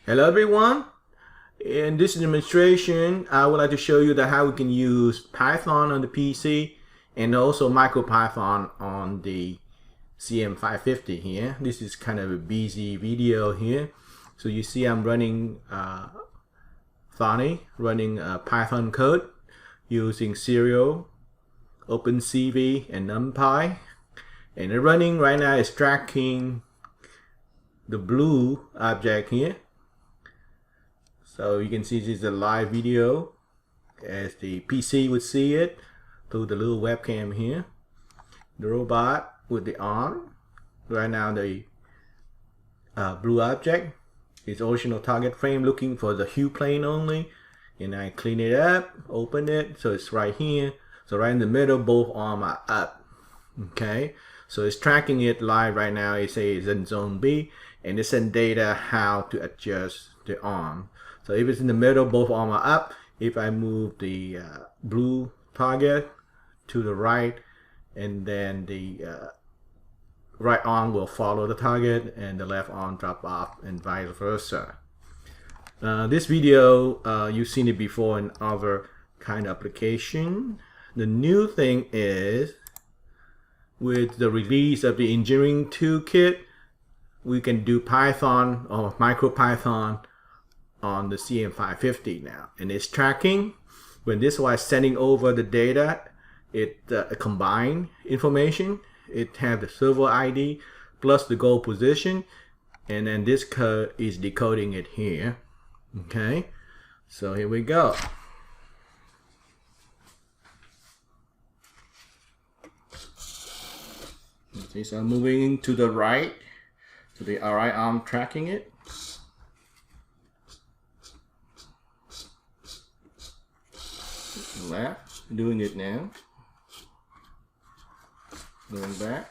Hello everyone. In this demonstration, I would like to show you how we can use Python on the PC and also MicroPython on the CM550 here. This is kind of a busy video here. So you see I'm running Python code using Serial, OpenCV, and NumPy. And the running right now is tracking the blue object here. So you can see this is a live video as the PC would see it through the little webcam here. The robot with the arm. Right now the blue object is original target frame looking for the hue plane only. And I clean it up, open it, so it's right here. So right in the middle, both arms are up. Okay, so it's tracking it live right now. It says it's in zone B, and it sends data how to adjust the arm. So if it's in the middle, both arms are up. If I move the blue target to the right, and then the right arm will follow the target, and the left arm drop off, and vice versa. This video, you've seen it before in other kind of application. The new thing is, with the release of the engineering toolkit, we can do Python or MicroPython on the CM550 now, and it's tracking. When this was sending over the data, it combined information. It has the server ID plus the goal position, and then this code is decoding it here. Okay, so here we go. Okay, so I'm moving to the right, to the right arm tracking it. Left, doing it now. Going back.